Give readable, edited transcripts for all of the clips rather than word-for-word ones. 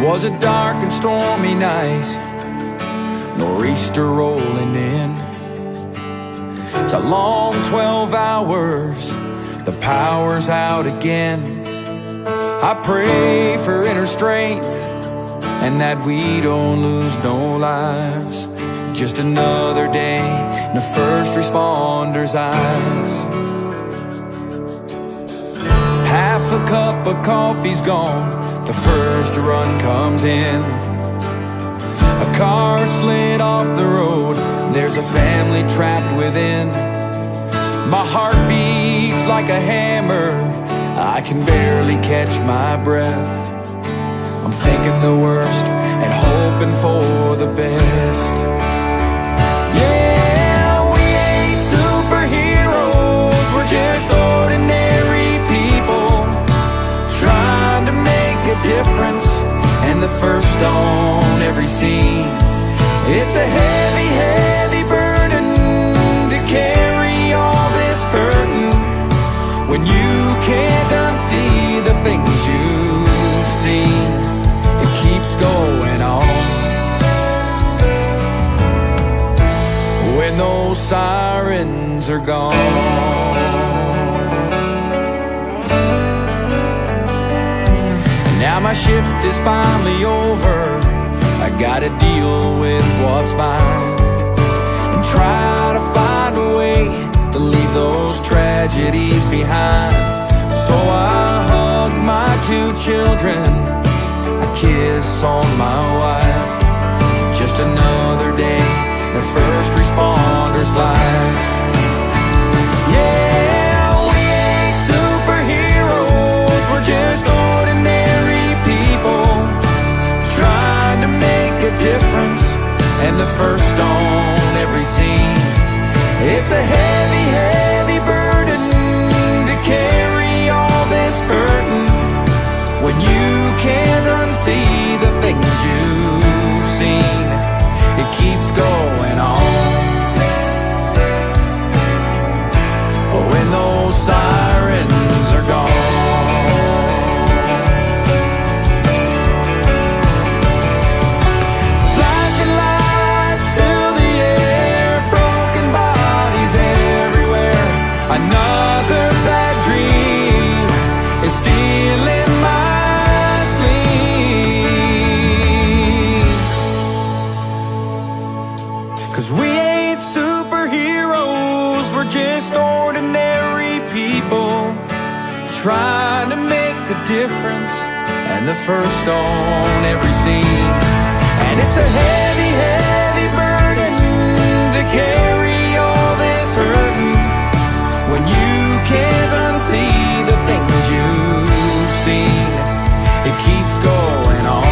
was a dark and stormy night, nor'easter rolling in. It's a long 12 hours, the power's out again. I pray for inner strength and that we don't lose no lives. Just another day in the first responders' eyes. Half a cup of coffee's gone, the first run comes in. A car slid off the road, there's a family trapped within. My heart beats like a hammer, I can barely catch my breath. I'm thinking the worst and hoping for the best. Yeah, we ain't superheroes, we're just ordinary people trying to make a difference, and the first on every scene. It's a heavy, heavy burden to carry all this burden when you can't unsee the things you've seen. It keeps going on. When those sirens are gone. Now my shift is finally over, I gotta deal with what's mine and try to find a way to leave those tragedies behind. So I hug my 2 children, I kiss on my wife. Just another day in a first responder's life. Yeah, we ain't superheroes, we're just ordinary people trying to make a difference, and the first on every scene. It's a heavy, heavy burden to carry all this burden when you can't unsee the things you've seen. It keeps going on. When those sirens are gone. Flashing lights fill the air, broken bodies everywhere. Another bad dream is stealing my sleep. 'Cause we ain't superheroes, we're just ordinary people trying to make a difference, and the first on every scene. And it's a heavy, heavy burden to carry all this hurting when you can't unsee the things you've seen. It keeps going on.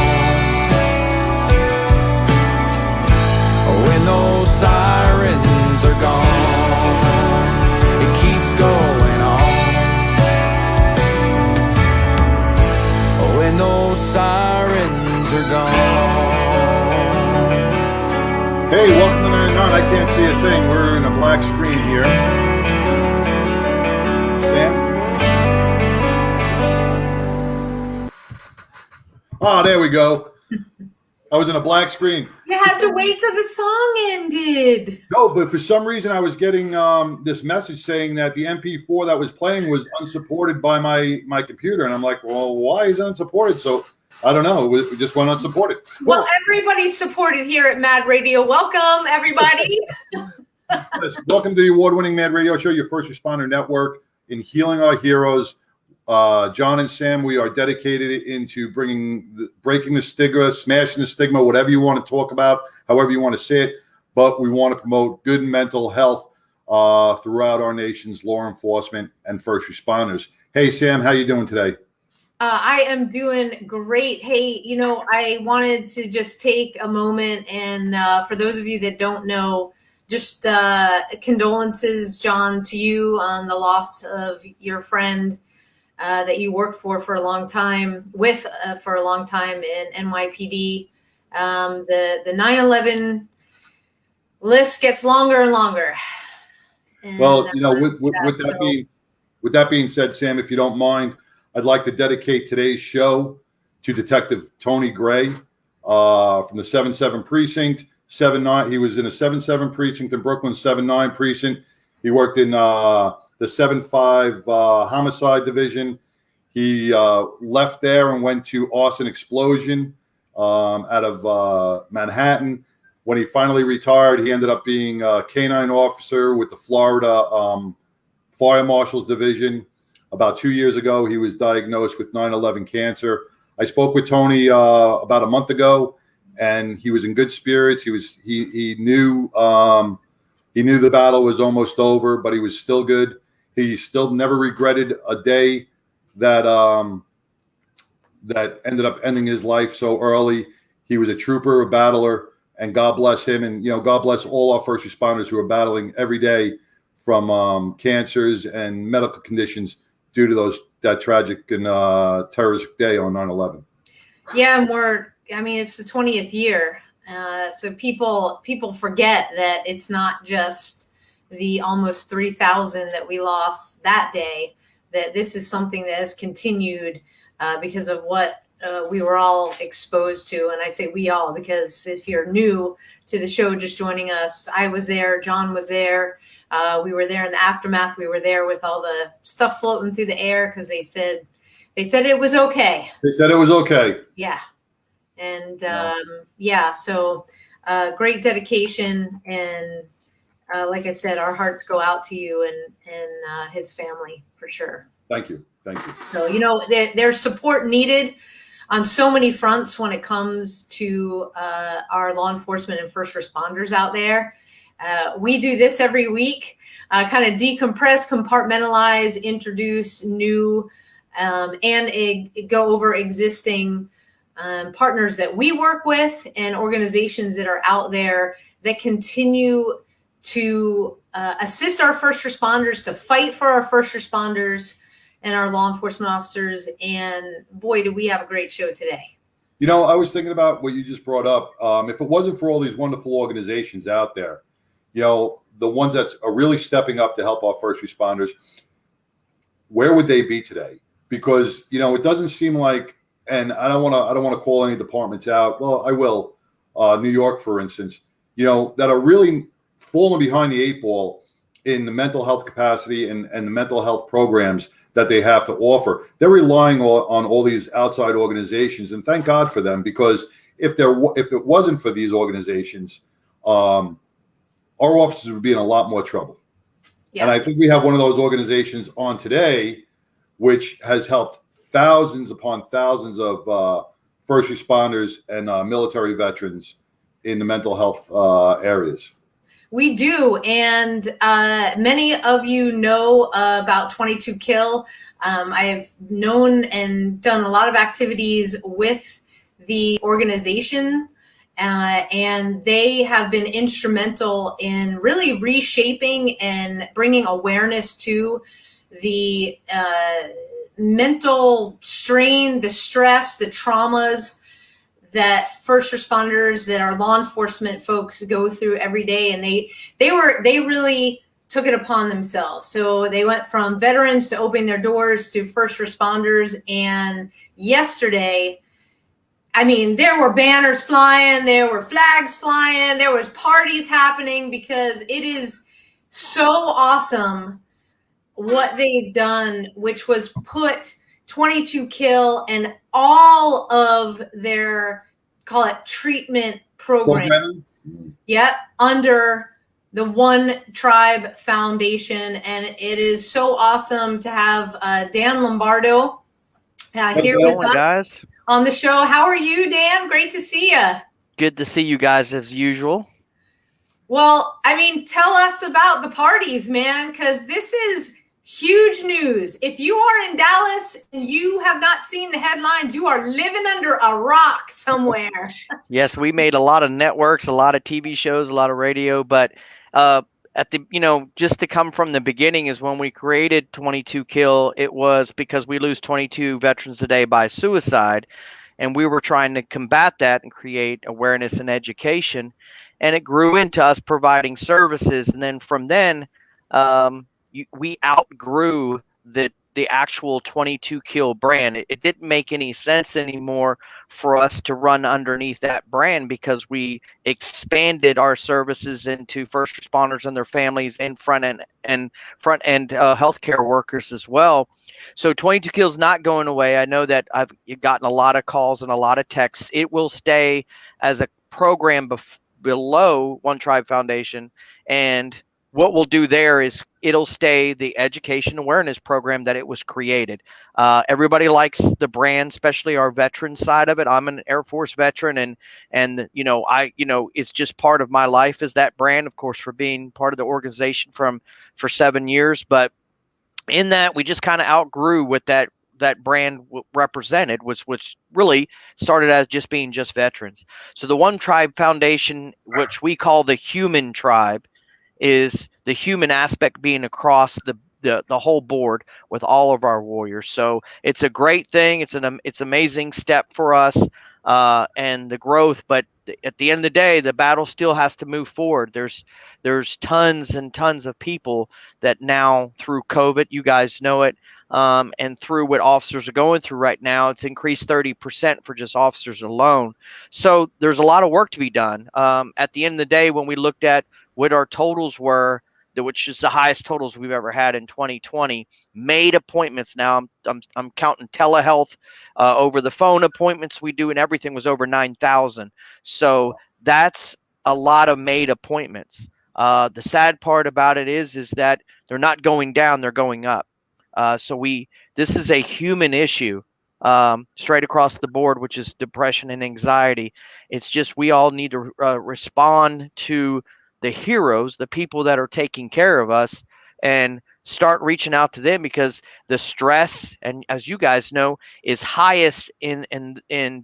When those sirens are gone, it keeps going on. When those sirens are gone. Hey, welcome to 99. I can't see a thing. We're in a black screen here. Sam? Oh, there we go. I was in a black screen. You had to wait till the song ended. No, but for some reason I was getting this message saying that the MP4 that was playing was unsupported by my computer. And I'm like, well, why is it unsupported? So I don't know. It just went unsupported. Well, everybody's supported here at Mad Radio. Welcome, everybody. Yes, welcome to the award-winning Mad Radio Show, your first responder network in healing our heroes. John and Sam, we are dedicated into breaking the stigma, smashing the stigma, whatever you want to talk about, however you want to say it. But we want to promote good mental health throughout our nation's law enforcement and first responders. Hey, Sam, how you doing today? I am doing great. Hey, I wanted to just take a moment and for those of you that don't know, just condolences, John, to you on the loss of your friend that you worked for a long time for a long time in NYPD. The 9/11 list gets longer and longer. And, well, with that being said, Sam, if you don't mind, I'd like to dedicate today's show to Detective Tony Gray from the 7-7 precinct, 7-9. He was in a 7-7 precinct in Brooklyn, 7-9 precinct. He worked in the 7-5 homicide division. He left there and went to Austin Explosion out of Manhattan. When he finally retired, he ended up being a canine officer with the Florida Fire Marshal's Division. About 2 years ago, he was diagnosed with 9/11 cancer. I spoke with Tony about a month ago, and he was in good spirits. He knew the battle was almost over, but he was still good. He still never regretted a day that ended up ending his life so early. He was a trooper, a battler, and God bless him. And, God bless all our first responders who are battling every day from cancers and medical conditions due to that tragic and terroristic day on 9/11. Yeah, and it's the 20th year. So people forget that it's not just the almost 3,000 that we lost that day, that this is something that has continued because of what we were all exposed to. And I say we all, because if you're new to the show, just joining us, I was there, John was there. We were there in the aftermath. We were there with all the stuff floating through the air because they said it was okay. They said it was okay. Yeah. And so great dedication. And like I said, our hearts go out to you and his family for sure. Thank you. So, there's support needed on so many fronts when it comes to our law enforcement and first responders out there. We do this every week, kind of decompress, compartmentalize, introduce new and go over existing partners that we work with and organizations that are out there that continue to assist our first responders, to fight for our first responders and our law enforcement officers. And boy, do we have a great show today. I was thinking about what you just brought up. If it wasn't for all these wonderful organizations out there, the ones that are really stepping up to help our first responders, where would they be today? Because, it doesn't seem like, and I don't want to call any departments out. Well, I will. New York, for instance, that are really falling behind the 8 ball in the mental health capacity and the mental health programs that they have to offer. They're relying on all these outside organizations, and thank God for them, because if it wasn't for these organizations, our officers would be in a lot more trouble. Yeah. And I think we have one of those organizations on today, which has helped thousands upon thousands of first responders and military veterans in the mental health areas. We do, and many of you know about 22 Kill. I have known and done a lot of activities with the organization, and they have been instrumental in really reshaping and bringing awareness to the mental strain, the stress, the traumas that first responders, that our law enforcement folks go through every day. And they really took it upon themselves. So they went from veterans to opening their doors to first responders. And yesterday, there were banners flying, there were flags flying, there was parties happening, because it is so awesome what they've done, which was put 22 Kill and all of their, call it, treatment programs, under the One Tribe Foundation. And it is so awesome to have Dan Lombardo here with us, guys, on the show. How are you, Dan? Great to see you. Good to see you guys as usual. Well, tell us about the parties, man, because this is huge news. If you are in Dallas and you have not seen the headlines, you are living under a rock somewhere. Yes, we made a lot of networks, a lot of TV shows, a lot of radio, but just to come from the beginning is when we created 22 Kill, it was because we lose 22 veterans a day by suicide, and we were trying to combat that and create awareness and education, and it grew into us providing services. And then from then, we outgrew the the actual 22 kill brand. It didn't make any sense anymore for us to run underneath that brand because we expanded our services into first responders and their families and front end healthcare workers as well. So 22 kills not going away. I know that I've gotten a lot of calls and a lot of texts. It will stay as a program below One Tribe Foundation, and what we'll do there is it'll stay the education awareness program that it was created. Everybody likes the brand, especially our veteran side of it. I'm an Air Force veteran, and it's just part of my life is that brand, of course, for being part of the organization for 7 years. But in that, we just kind of outgrew what that brand represented, which really started as just being just veterans. So the One Tribe Foundation, which we call the Human Tribe, is the human aspect being across the whole board with all of our warriors. So it's a great thing. It's amazing step for us and the growth. But at the end of the day, the battle still has to move forward. There's tons and tons of people that now through COVID, you guys know it, and through what officers are going through right now, it's increased 30% for just officers alone. So there's a lot of work to be done. At the end of the day, when we looked at what our totals were, which is the highest totals we've ever had in 2020. Made appointments. Now I'm counting telehealth, over the phone appointments we do, and everything was over 9,000. So that's a lot of made appointments. The sad part about it is that they're not going down; they're going up. This is a human issue, straight across the board, which is depression and anxiety. It's just we all need to respond to the heroes, the people that are taking care of us, and start reaching out to them because the stress, and as you guys know, is highest in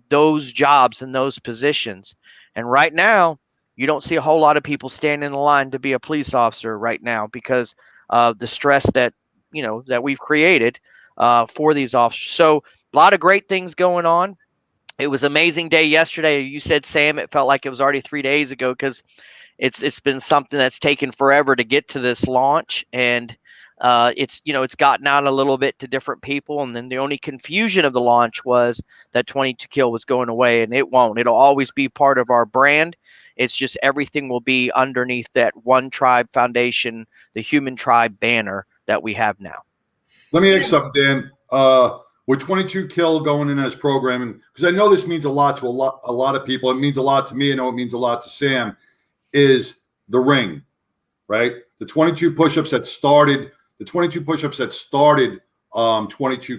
those jobs and those positions. And right now, you don't see a whole lot of people standing in the line to be a police officer right now because of the stress that that we've created for these officers. So a lot of great things going on. It was an amazing day yesterday. You said, Sam, it felt like it was already 3 days ago because it's been something that's taken forever to get to this launch, and it's gotten out a little bit to different people, and then the only confusion of the launch was that 22 kill was going away, and it won't. It'll always be part of our brand. It's just everything will be underneath that One Tribe Foundation, the Human Tribe banner that we have now. Let me ask something, Dan. With 22 kill going in as programming, because I know this means a lot to a lot of people. It means a lot to me. I know it means a lot to Sam. Is the ring, right? The 22 push-ups that started 22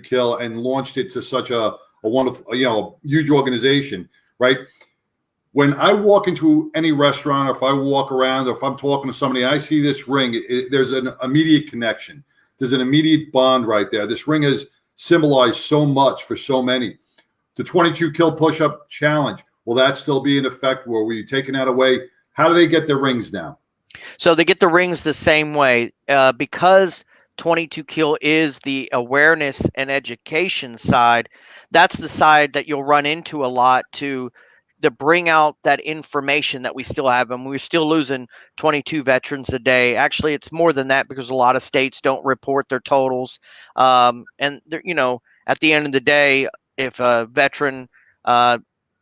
kill and launched it to such a wonderful, huge organization, right? When I walk into any restaurant, or if I walk around, or if I'm talking to somebody, I see this ring, there's an immediate connection. There's an immediate bond right there. This ring has symbolized so much for so many. The 22 kill push-up challenge, will that still be in effect? Were we taking that away? How do they get their rings now? So they get the rings the same way because 22 kill is the awareness and education side. That's the side that you'll run into a lot to bring out that information that we still have. And we're still losing 22 veterans a day. Actually, it's more than that because a lot of states don't report their totals. And at the end of the day, if a veteran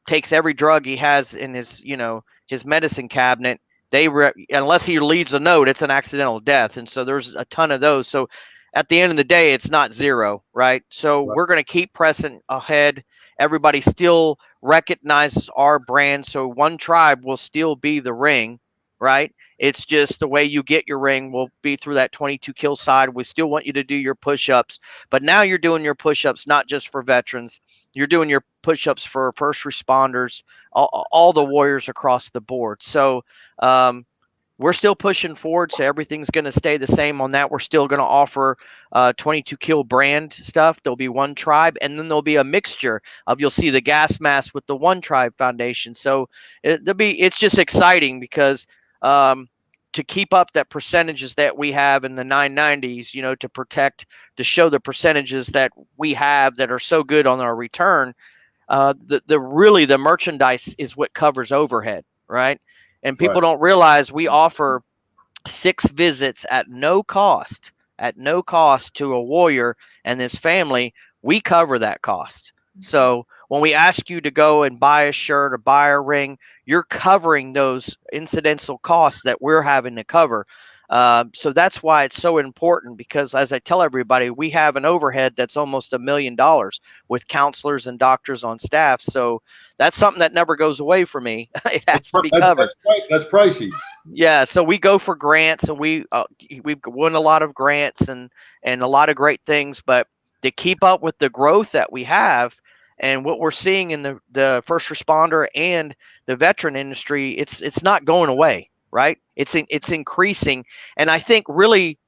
takes every drug he has in his medicine cabinet, unless he leaves a note, it's an accidental death. And so there's a ton of those. So at the end of the day, it's not zero, right? So we're going to keep pressing ahead. Everybody still recognizes our brand. So One Tribe will still be the ring, right? It's just the way you get your ring will be through that 22 kill side. We still want you to do your push-ups, but now you're doing your push-ups not just for veterans. You're doing your push-ups for first responders, all the warriors across the board. So we're still pushing forward. So everything's going to stay the same on that. We're still going to offer 22 kill brand stuff. There'll be One Tribe, and then there'll be a mixture of, you'll see the gas mask with the One Tribe Foundation. So it's just exciting because to keep up that percentages that we have in the 990s, to protect, to show the percentages that we have that are so good on our return. The merchandise is what covers overhead, right? And people don't realize we offer 6 visits at no cost to a warrior and this family, we cover that cost. So when we ask you to go and buy a shirt or buy a ring, you're covering those incidental costs that we're having to cover. So that's why it's so important, because as I tell everybody, we have an overhead that's almost $1 million with counselors and doctors on staff. So that's something that never goes away for me. It has to be covered. That's pricey. Yeah, so we go for grants, and we've won a lot of grants and a lot of great things, but to keep up with the growth that we have and what we're seeing in the first responder and the veteran industry, it's not going away, right? It's increasing, and I think really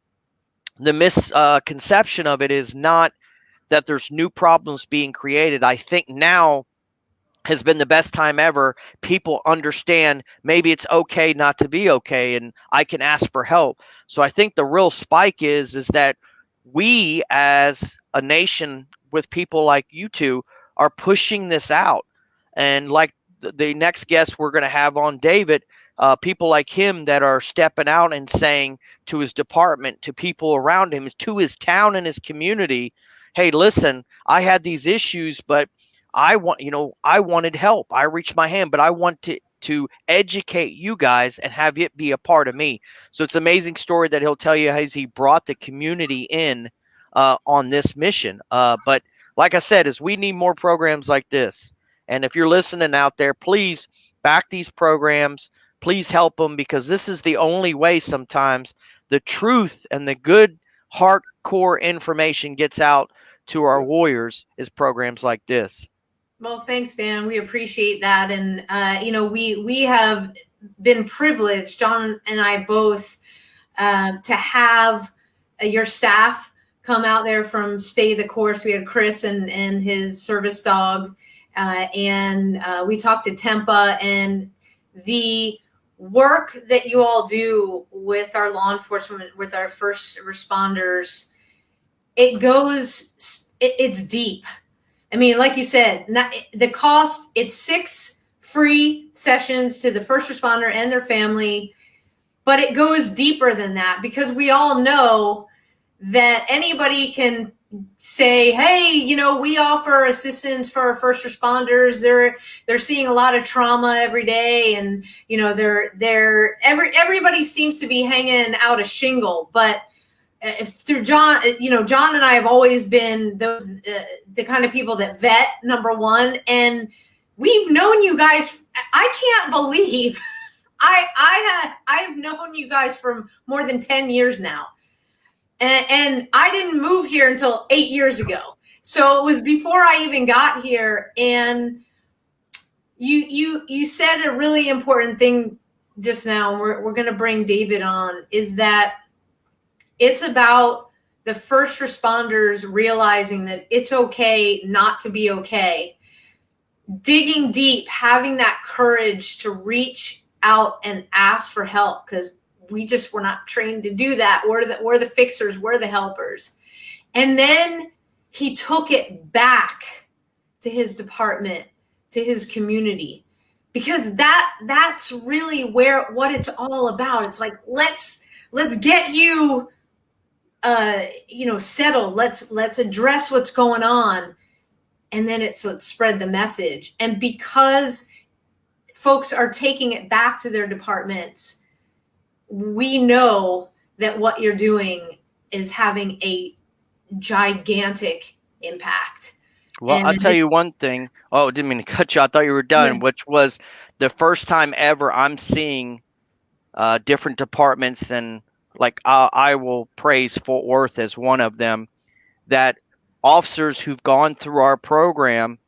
the misconception of it is not that there's new problems being created. I think now has been the best time ever. People understand maybe it's okay not to be okay, and I can ask for help. So I think the real spike is that we as a nation with people like you two are pushing this out. And like the next guest we're going to have on, David, people like him that are stepping out and saying to his department, to people around him, to his town and his community, hey, listen, I had these issues, but I wanted help. I reached my hand, but I want to educate you guys and have it be a part of me. So it's an amazing story that he'll tell you as he brought the community in on this mission. But like I said, is we need more programs like this. And if you're listening out there, please back these programs. Please help them, because this is the only way sometimes the truth and the good hardcore information gets out to our warriors, is programs like this. Well, thanks, Dan. We appreciate that. And, we have been privileged, John and I both, to have your staff come out there from Stay the Course. We had Chris and his service dog. And we talked to Tempa, and the work that you all do with our law enforcement, with our first responders, it's deep. I mean, like you said, the cost, it's 6 free sessions to the first responder and their family, but it goes deeper than that, because we all know that anybody can say, hey, we offer assistance for our first responders. They're seeing a lot of trauma every day, and everybody seems to be hanging out a shingle. But through John, John and I have always been the kind of people that vet, number one, and we've known you guys. I can't believe I've known you guys for more than 10 years now. And I didn't move here until 8 years ago. So it was before I even got here. And you said a really important thing just now, and we're going to bring David on, is that it's about the first responders realizing that it's okay not to be okay. Digging deep, having that courage to reach out and ask for help, because we're not trained to do that. We're the fixers, we're the helpers. And then he took it back to his department, to his community, because that's really what it's all about. It's like, let's get you settled. Let's address what's going on. And then let's spread the message. And because folks are taking it back to their departments, we know that what you're doing is having a gigantic impact. Well, I'll tell you one thing. Oh, didn't mean to cut you. I thought you were done, which was the first time ever I'm seeing different departments, and like I will praise Fort Worth as one of them, that officers who've gone through our program,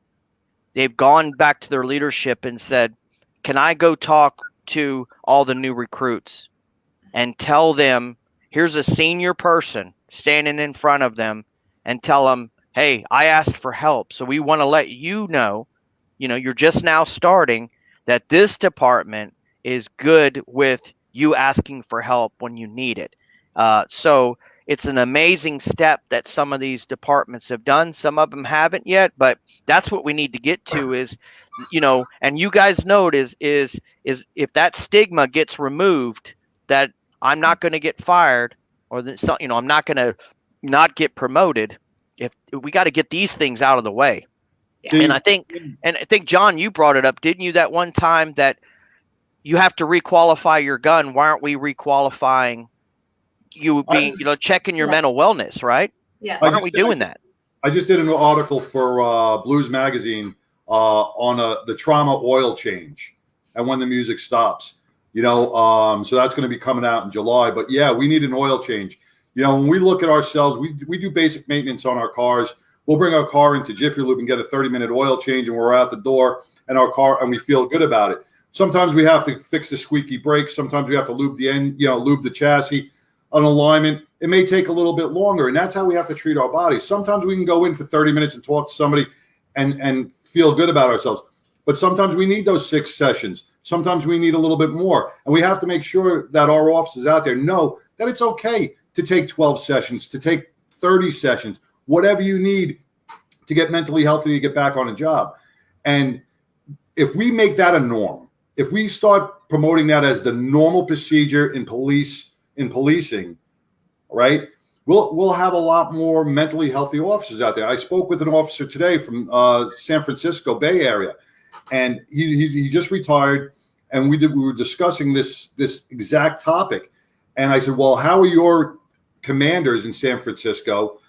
they've gone back to their leadership and said, can I go talk to all the new recruits and tell them, here's a senior person standing in front of them, and tell them, hey, I asked for help. So we want to let you know, you're just now starting, that this department is good with you asking for help when you need it. So it's an amazing step that some of these departments have done. Some of them haven't yet, but that's what we need to get to is, and you guys know it is if that stigma gets removed, that I'm not going to get fired, or that, I'm not going to not get promoted. if we got to get these things out of the way. Yeah. And I think John, you brought it up, didn't you, that one time that you have to requalify your gun? Why aren't we requalifying you being, checking your mental wellness, right? Yeah. Why aren't we doing that? I just did an article for Blues Magazine on the trauma oil change and when the music stops. So that's going to be coming out in July. But yeah, we need an oil change. When we look at ourselves, we do basic maintenance on our cars. We'll bring our car into Jiffy Lube and get a 30-minute oil change, and we're out the door, and we feel good about it. Sometimes we have to fix the squeaky brakes. Sometimes we have to lube the chassis, an alignment. It may take a little bit longer, and that's how we have to treat our bodies. Sometimes we can go in for 30 minutes and talk to somebody and feel good about ourselves. But sometimes we need those 6 sessions. Sometimes we need a little bit more. And we have to make sure that our officers out there know that it's okay to take 12 sessions, to take 30 sessions, whatever you need to get mentally healthy to get back on a job. And if we make that a norm, if we start promoting that as the normal procedure in policing, right, we'll have a lot more mentally healthy officers out there. I spoke with an officer today from San Francisco Bay Area, and he just retired, and we were discussing this exact topic. And I said, well, how are your commanders in San Francisco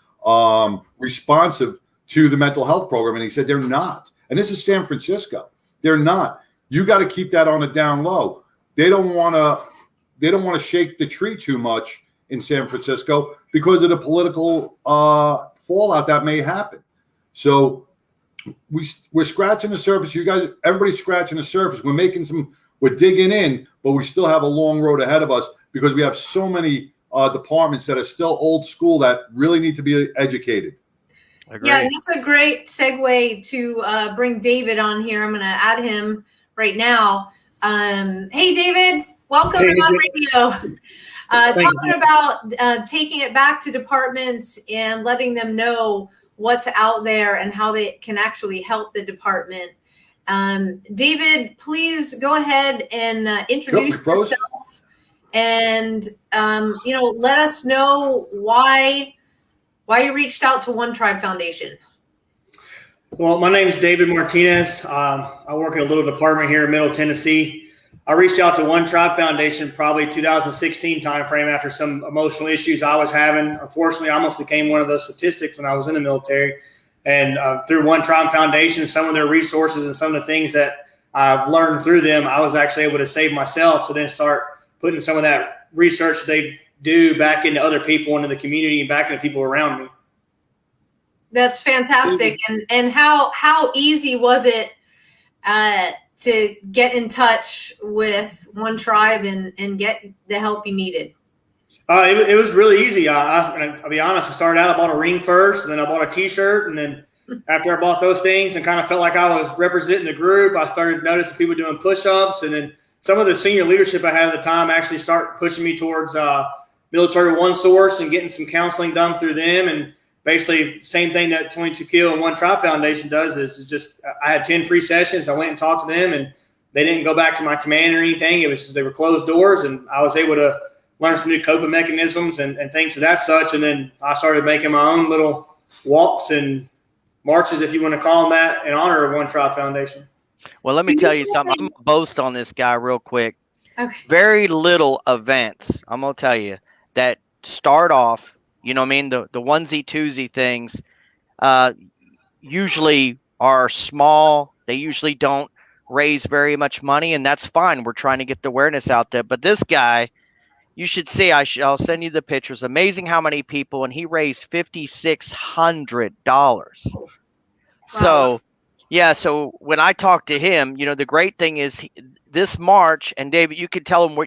responsive to the mental health program? And he said, they're not. And this is San Francisco. They're not. You got to keep that on the down low. They don't want to shake the tree too much in San Francisco because of the political fallout that may happen. So we're scratching the surface. You guys, everybody's scratching the surface. We're digging in, but we still have a long road ahead of us because we have so many departments that are still old school that really need to be educated. Agreed. Yeah, and that's a great segue to bring David on here. I'm going to add him right now. Hey, David, welcome to On Radio. Talking about taking it back to departments and letting them know what's out there and how they can actually help the department. David, please go ahead and introduce yourself and, let us know why you reached out to One Tribe Foundation. Well, my name is David Martinez. I work in a little department here in Middle Tennessee. I reached out to One Tribe Foundation probably 2016 timeframe after some emotional issues I was having. Unfortunately, I almost became one of those statistics when I was in the military. And through One Tribe Foundation, some of their resources and some of the things that I've learned through them, I was actually able to save myself. So then start putting some of that research they do back into other people, into the community, and back into people around me. That's fantastic. And how easy was it to get in touch with One Tribe and get the help you needed? It was really easy. I'll be honest. I started out, I bought a ring first, and then I bought a T-shirt. And then after I bought those things and kind of felt like I was representing the group, I started noticing people doing push-ups. And then some of the senior leadership I had at the time actually started pushing me towards Military One Source and getting some counseling done through them. And basically same thing that 22 Kill and One Tribe Foundation does is just I had 10 free sessions. I went and talked to them, and they didn't go back to my command or anything. It was just, they were closed doors, and I was able to learn some new coping mechanisms and things of that such. And then I started making my own little walks and marches, if you want to call them that, in honor of One Tribe Foundation. Well, let me tell you something. I'm going to boast on this guy real quick. Okay. Very little events, I'm going to tell you, that start off, the onesie twosie things usually are small. They usually don't raise very much money, and that's fine. We're trying to get the awareness out there. But this guy, you should see, I'll send you the pictures. Amazing how many people, and he raised $5,600. Wow. So, yeah, so when I talked to him, the great thing is this March, and David, you could tell him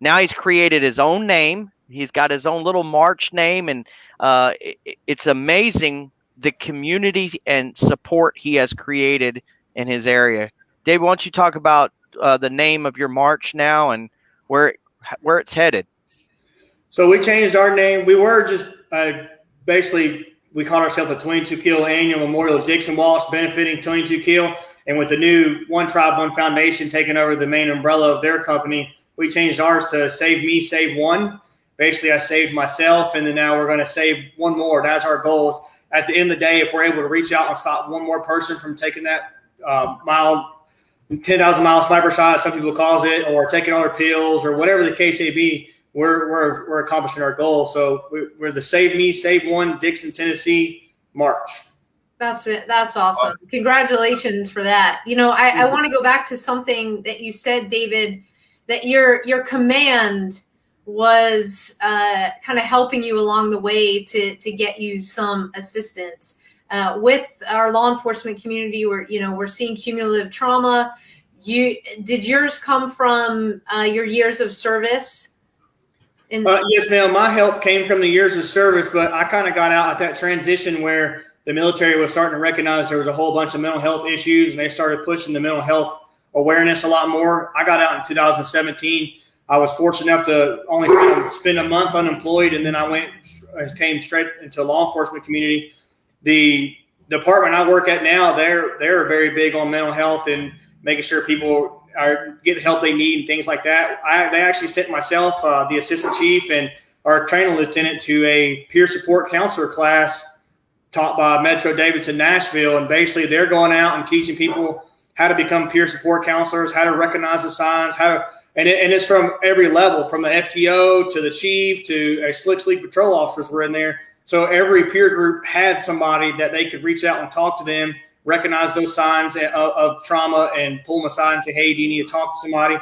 now he's created his own name. He's got his own little March name, and it's amazing the community and support he has created in his area. Dave, why don't you talk about the name of your March now and where it's headed? So we changed our name. We were just basically, we called ourselves a 22 Kill Annual Memorial of Dixon Walsh, benefiting 22 Kill. And with the new One Tribe, One Foundation taking over the main umbrella of their company, we changed ours to Save Me, Save One. Basically, I saved myself, and then now we're going to save one more. That's our goal, at the end of the day, if we're able to reach out and stop one more person from taking that 10,000 mile sniper shot, some people calls it, or taking other pills or whatever the case may be, we're accomplishing our goal. So we're the Save Me, Save One, Dixon, Tennessee March. That's it. That's awesome. Congratulations for that. You know, I want to go back to something that you said, David, that your command was kind of helping you along the way to get you some assistance. With our law enforcement community, we're seeing cumulative trauma. Did yours come from your years of service? Yes, ma'am. My help came from the years of service, but I kind of got out at that transition where the military was starting to recognize there was a whole bunch of mental health issues, and they started pushing the mental health awareness a lot more. I got out in 2017. I was fortunate enough to only spend a month unemployed, and then I came straight into law enforcement community. The department I work at now, they're very big on mental health and making sure people get the help they need and things like that. They actually sent myself, the assistant chief, and our training lieutenant to a peer support counselor class taught by Metro Davidson Nashville, and basically they're going out and teaching people how to become peer support counselors, how to recognize the signs, and it's from every level, from the FTO to the chief to a slick sleep patrol officers were in there. So every peer group had somebody that they could reach out and talk to them, recognize those signs of trauma, and pull them aside and say, hey, do you need to talk to somebody?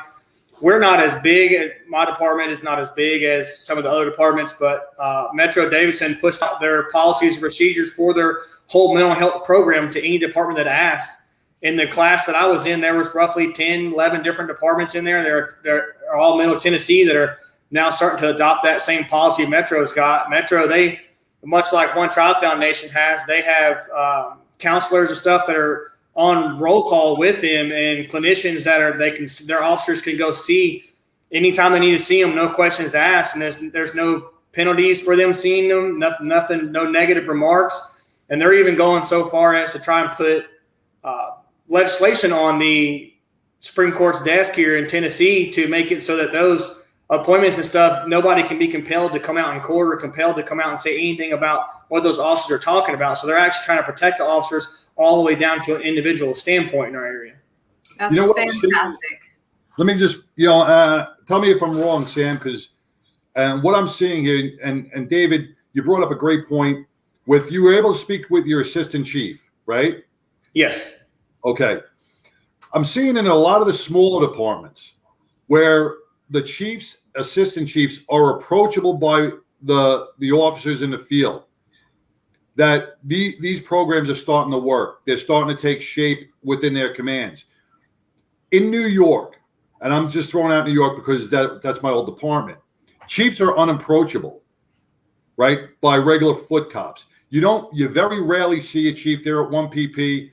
We're not as big. My department is not as big as some of the other departments, but Metro Davidson pushed out their policies and procedures for their whole mental health program to any department that asked. In the class that I was in, there was roughly 10, 11 different departments in there. They're all Middle Tennessee that are now starting to adopt that same policy Metro's got. Metro, they, much like One Tribe Foundation has, they have counselors and stuff that are on roll call with them, and clinicians that their officers can go see anytime they need to see them, no questions asked, and there's no penalties for them seeing them, nothing, no negative remarks, and they're even going so far as to try and put legislation on the Supreme Court's desk here in Tennessee to make it so that those appointments and stuff, nobody can be compelled to come out in court or compelled to come out and say anything about what those officers are talking about. So they're actually trying to protect the officers all the way down to an individual standpoint in our area. That's fantastic. Let me just, tell me if I'm wrong, Sam, because what I'm seeing here, and David, you brought up a great point with you were able to speak with your assistant chief, right? Yes. Okay. I'm seeing in a lot of the smaller departments where the chiefs, assistant chiefs are approachable by the officers in the field, that these programs are starting to work. They're starting to take shape within their commands. In New York, and I'm just throwing out New York because that's my old department, chiefs are unapproachable, right, by regular foot cops. You very rarely see a chief there at 1 PP,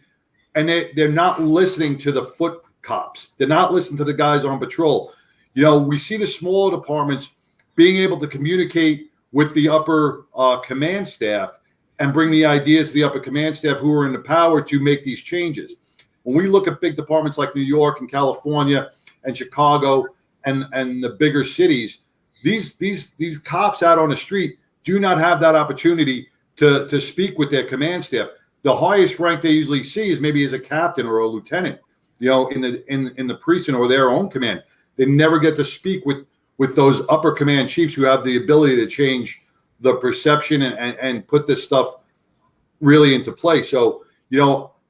and they're not listening to the foot cops. They're not listening to the guys on patrol. We see the smaller departments being able to communicate with the upper command staff and bring the ideas to the upper command staff who are in the power to make these changes. When we look at big departments like New York and California and Chicago and the bigger cities, these cops out on the street do not have that opportunity to speak with their command staff. The highest rank they usually see is maybe as a captain or a lieutenant, in the precinct or their own command. They never get to speak with those upper command chiefs who have the ability to change the perception and put this stuff really into play. So,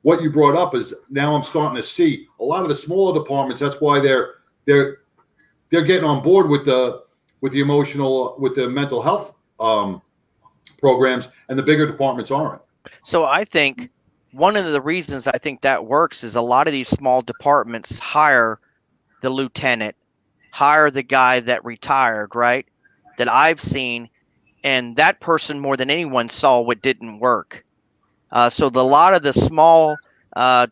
what you brought up is now I'm starting to see a lot of the smaller departments. That's why they're getting on board with the mental health programs, and the bigger departments aren't. So I think one of the reasons I think that works is a lot of these small departments hire the lieutenant, hire the guy that retired, right, that I've seen, and that person more than anyone saw what didn't work. So a lot of the small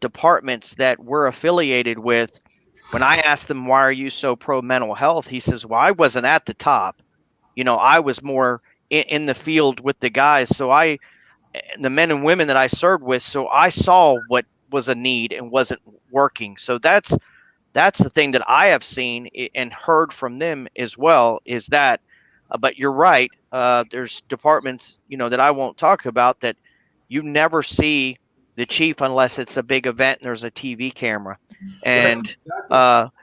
departments that we're affiliated with, when I asked them, why are you so pro mental health? He says, well, I wasn't at the top. I was more in the field with the guys. So the men and women that I served with, so I saw what was a need and wasn't working. So that's the thing that I have seen and heard from them as well, is that, but you're right. There's departments, that I won't talk about that you never see the chief unless it's a big event and there's a TV camera. And,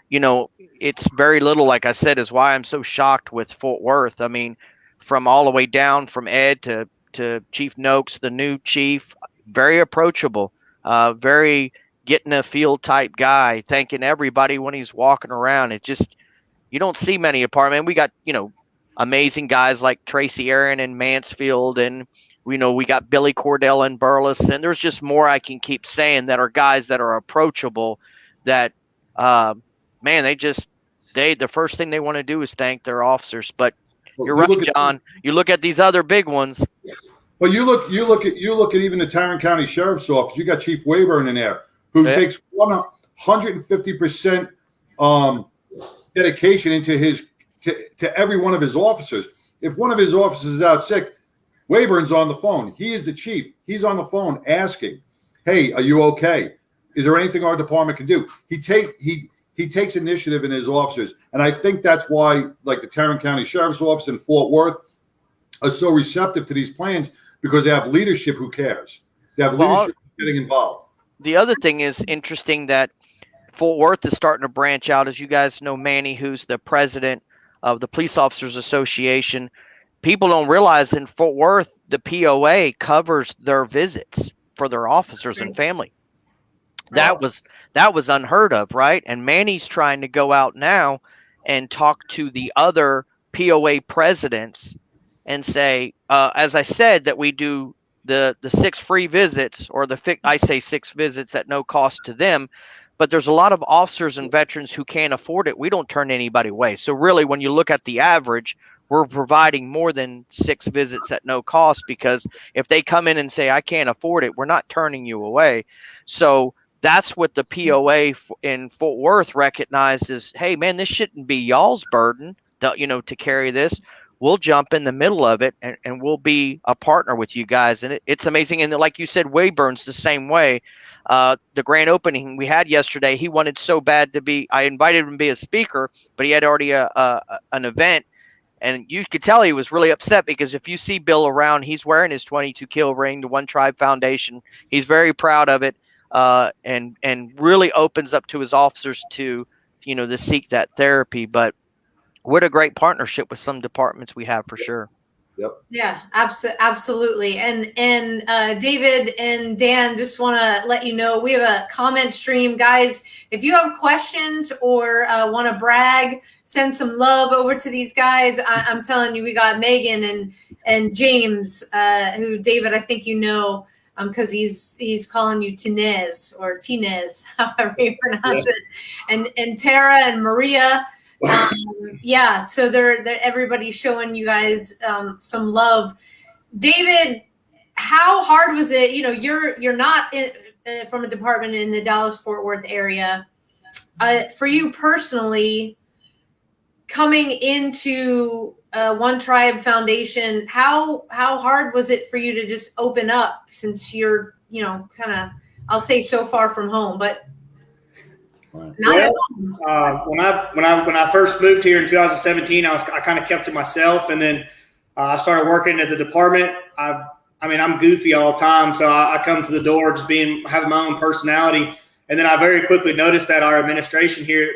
you know, it's very little, like I said, is why I'm so shocked with Fort Worth. I mean, from all the way down from Ed to Chief Noakes, the new chief, very approachable, very getting a field type guy, thanking everybody when he's walking around. It just, you don't see many apartments. We got, you know, amazing guys like Tracy Aaron in Mansfield, and we know we got Billy Cordell in Burleson. There's just more I can keep saying that are guys that are approachable. That man, the first thing they want to do is thank their officers. But you're right, John. You look at these other big ones. Well, you look at even the Tarrant County Sheriff's Office. You got Chief Wayburn in there, who takes 150% dedication into his to every one of his officers. If one of his officers is out sick, Wayburn's on the phone. He is the chief. He's on the phone asking, "Hey, are you okay? Is there anything our department can do?" He takes initiative in his officers, and I think that's why, like the Tarrant County Sheriff's Office in Fort Worth, are so receptive to these plans, because they have leadership who cares. They have leadership getting involved. The other thing is interesting that Fort Worth is starting to branch out. As you guys know, Manny, who's the president of the Police Officers Association, people don't realize in Fort Worth, the POA covers their visits for their officers and family. That was unheard of, right? And Manny's trying to go out now and talk to the other POA presidents and say, as I said, that we do the 6 free visits, or I say 6 visits at no cost to them. But there's a lot of officers and veterans who can't afford it. We don't turn anybody away. So really, when you look at the average, we're providing more than 6 visits at no cost, because if they come in and say, I can't afford it, we're not turning you away. So that's what the POA in Fort Worth recognizes. Hey, man, this shouldn't be y'all's burden, to carry this. We'll jump in the middle of it, and we'll be a partner with you guys. And it's amazing. And like you said, Wayburn's the same way. The grand opening we had yesterday, he wanted so bad to be, I invited him to be a speaker, but he had already an event. And you could tell he was really upset, because if you see Bill around, he's wearing his 22 kill ring, the One Tribe Foundation. He's very proud of it, and really opens up to his officers to seek that therapy. But what a great partnership with some departments we have, for sure. Yep. Yeah, absolutely. And David and Dan, just want to let you know, we have a comment stream, guys. If you have questions or want to brag, send some love over to these guys. I'm telling you, we got Megan and James, who David, I think because he's calling you Tinez, however you pronounce it, and Tara and Maria. So they're everybody's showing you guys some love. David, how hard was it? You're not from a department in the Dallas-Fort Worth area. For you personally, coming into One Tribe Foundation, how hard was it for you to just open up, since you're kind of, I'll say, so far from home, but not at home. When I first moved here in 2017, I kind of kept to myself, and then I started working at the department. I'm goofy all the time, so I come to the door just having my own personality, and then I very quickly noticed that our administration here,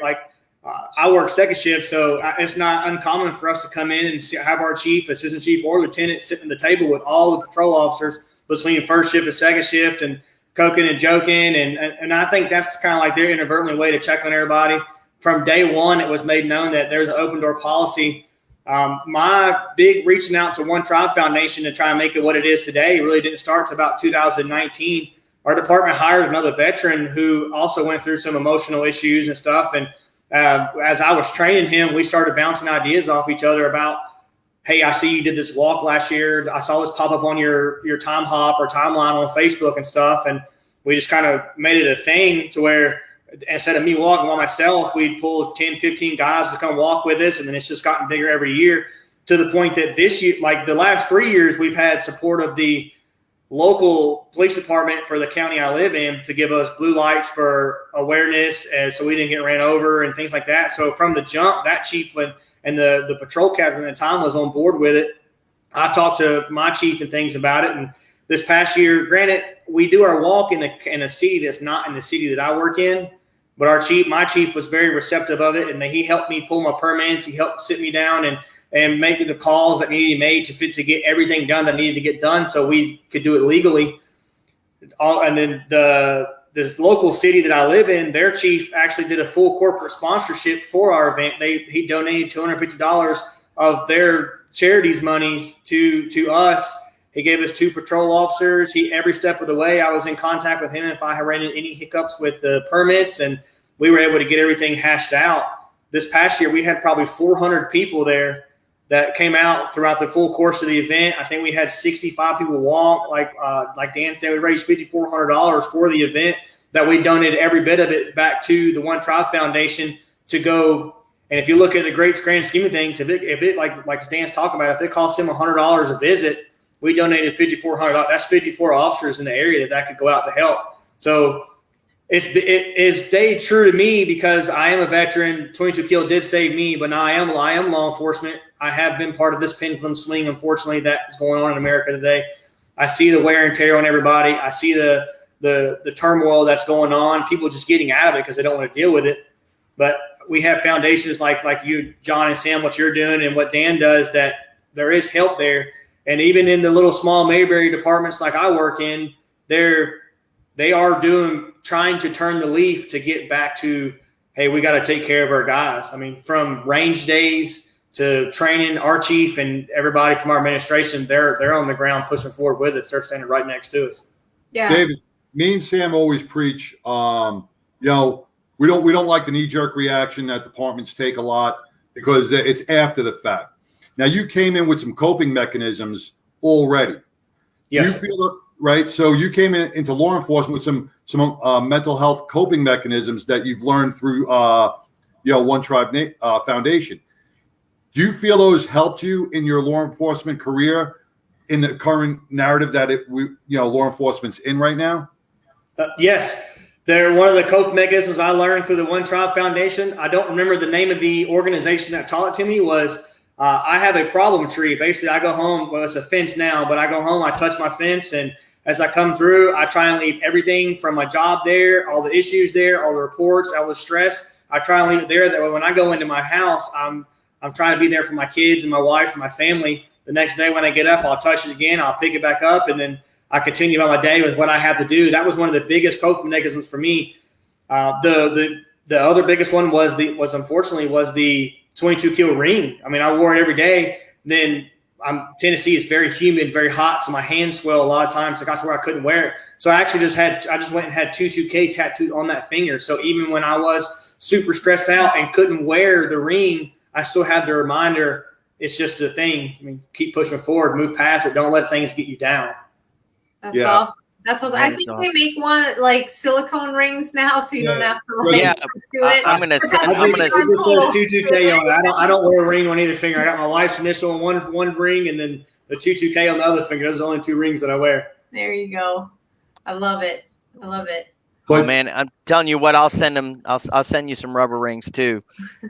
I work second shift, so it's not uncommon for us to come in and have our chief, assistant chief, or lieutenant sitting at the table with all the patrol officers between first shift and second shift, and coking and joking, and I think that's kind of like their inadvertently way to check on everybody. From day one, it was made known that there's an open door policy. My big reaching out to One Tribe Foundation to try and make it what it is today really didn't start until about 2019. Our department hired another veteran who also went through some emotional issues and stuff, and as I was training him, we started bouncing ideas off each other about, hey, I see you did this walk last year. I saw this pop up on your time hop or timeline on Facebook and stuff. And we just kind of made it a thing to where instead of me walking by myself, we'd pull 10, 15 guys to come walk with us. And then it's just gotten bigger every year, to the point that this year, like the last 3 years, we've had support of the local police department for the county I live in to give us blue lights for awareness, and so we didn't get ran over and things like that. So from the jump, that chief and the patrol captain at the time was on board with it. I talked to my chief and things about it, and this past year, granted, we do our walk in a city that's not in the city that I work in, but my chief was very receptive of it, and he helped me pull my permits. He helped sit me down and make the calls that needed to be made to get everything done that needed to get done so we could do it legally. And then the local city that I live in, their chief actually did a full corporate sponsorship for our event. He donated $250 of their charities monies to us. He gave us 2 patrol officers. Every step of the way, I was in contact with him if I had ran into any hiccups with the permits, and we were able to get everything hashed out. This past year, we had probably 400 people there that came out throughout the full course of the event. I think we had 65 people walk. Like Dan said, we raised $5,400 for the event that we donated every bit of it back to the One Tribe Foundation to go. And if you look at the great grand scheme of things, if it like Dan's talking about, if it costs him $100 a visit, we donated $5,400. That's 54 officers in the area that could go out to help. So it's stayed true to me because I am a veteran. 22 Kill did save me, but now I am law enforcement. I have been part of this pendulum swing, unfortunately, that is going on in America today. I see the wear and tear on everybody. I see the turmoil that's going on. People just getting out of it because they don't want to deal with it. But we have foundations like you, John and Sam, what you're doing and what Dan does, that there is help there. And even in the little small Mayberry departments like I work in, they are trying to turn the leaf to get back to, hey, we got to take care of our guys. I mean, from range days to training, our chief and everybody from our administration, they're on the ground pushing forward with us. They're standing right next to us. Yeah. David, me and Sam always preach, we don't like the knee-jerk reaction that departments take a lot because it's after the fact. Now, you came in with some coping mechanisms already. Yes. You feel right? So you came into law enforcement with some mental health coping mechanisms that you've learned through, One Tribe Foundation. Do you feel those helped you in your law enforcement career in the current narrative that law enforcement's in right now? Yes. They're one of the coping mechanisms I learned through the One Tribe Foundation. I don't remember the name of the organization that taught it to me. Was I have a problem tree. Basically, I go home. Well, it's a fence now, but I go home, I touch my fence, and as I come through, I try and leave everything from my job there, all the issues there, all the reports, all the stress. I try and leave it there. That way, when I go into my house, I'm trying to be there for my kids and my wife and my family. The next day when I get up, I'll touch it again. I'll pick it back up, and then I continue about my day with what I have to do. That was one of the biggest coping mechanisms for me. The other biggest one was the 22 Kill ring. I mean, I wore it every day. Then Tennessee is very humid, very hot, so my hands swell a lot of times. So that's where I couldn't wear it. So I just went and had 22K tattooed on that finger. So even when I was super stressed out and couldn't wear the ring, I still had the reminder. It's just a thing. I mean, keep pushing forward, move past it. Don't let things get you down. That's awesome. That's awesome. I think they make one like silicone rings now, so you don't have to do it. I'm gonna just 22K on it. I don't wear a ring on either finger. I got my wife's initial on one ring, and then the 22K on the other finger. Those are the only 2 rings that I wear. There you go. I love it. Oh man, I'm telling you what, I'll send them. I'll send you some rubber rings too.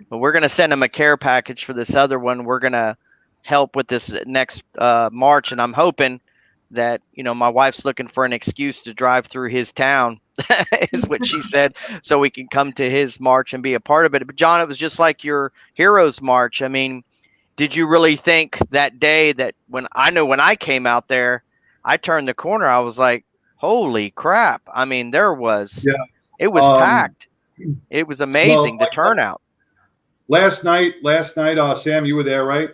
But we're gonna send them a care package for this other one. We're gonna help with this next March, and I'm hoping that my wife's looking for an excuse to drive through his town, is what she said, so we can come to his march and be a part of it. But John, it was just like your Heroes March. I mean, did you really think that day that when I came out there, I turned the corner, I was like, holy crap. I mean, it was packed. It was amazing, the turnout. Last night, Sam, you were there, right?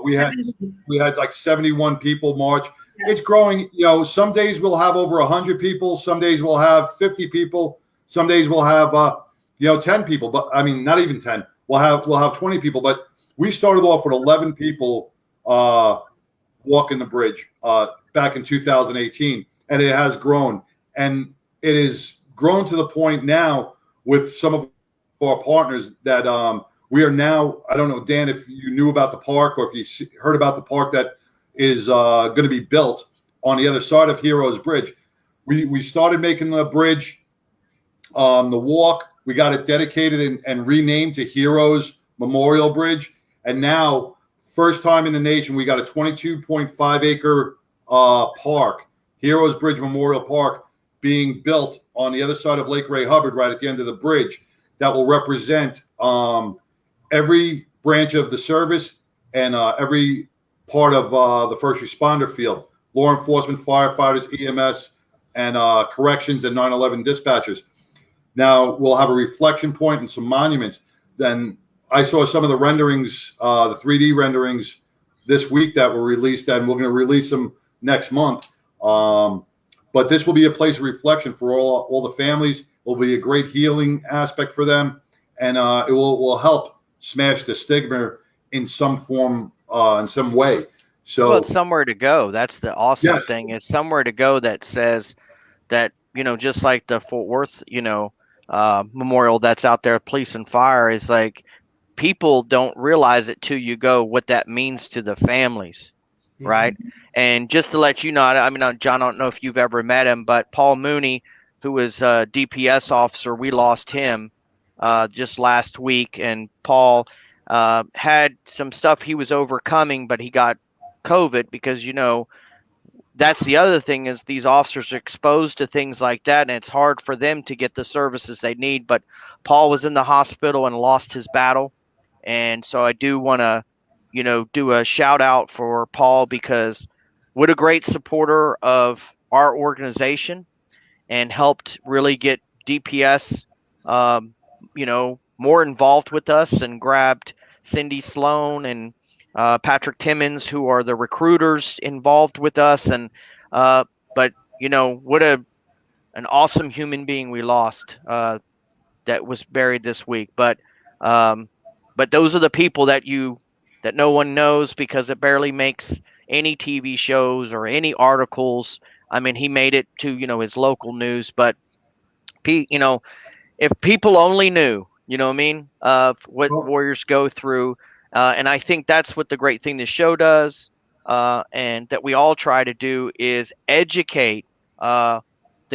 We had like 71 people march. Yeah. It's growing. Some days we'll have over 100 people. Some days we'll have 50 people. Some days we'll have 10 people. But I mean, not even 10. We'll have 20 people. But we started off with 11 people walking the bridge back in 2018, and it has grown. And it is grown to the point now with some of our partners that we are now, I don't know, Dan, if you knew about the park or if you heard about the park that is going to be built on the other side of Heroes Bridge. We started making the bridge, the walk. We got it dedicated and renamed to Heroes Memorial Bridge. And now, first time in the nation, we got a 22.5 acre park, Heroes Bridge Memorial Park, being built on the other side of Lake Ray Hubbard, right at the end of the bridge, that will represent every branch of the service and every part of the first responder field, law enforcement, firefighters, EMS, and corrections and 911 dispatchers. Now we'll have a reflection point and some monuments. Then I saw some of the renderings, the 3D renderings this week that were released, and we're going to release them next month. But this will be a place of reflection for all the families. It will be a great healing aspect for them, and it will help smash the stigma in some form, in some way. So, well, it's somewhere to go. That's the awesome Yes. thing. It's somewhere to go that says that, just like the Fort Worth, memorial that's out there, police and fire, is like, people don't realize it till you go what that means to the families, right? And just to let you know, I mean, John, I don't know if you've ever met him, but Paul Mooney, who was a DPS officer, we lost him just last week. And Paul had some stuff he was overcoming, but he got COVID because, that's the other thing, is these officers are exposed to things like that, and it's hard for them to get the services they need. But Paul was in the hospital and lost his battle. And so I do want to, do a shout out for Paul, because what a great supporter of our organization, and helped really get DPS, more involved with us, and grabbed Cindy Sloan and Patrick Timmons, who are the recruiters involved with us. And but what an awesome human being we lost, that was buried this week. But those are the people that no one knows, because it barely makes any TV shows or any articles. I mean, he made it to his local news, but if people only knew, what I mean, what warriors go through. And I think that's what the great thing this show does, and that we all try to do, is educate the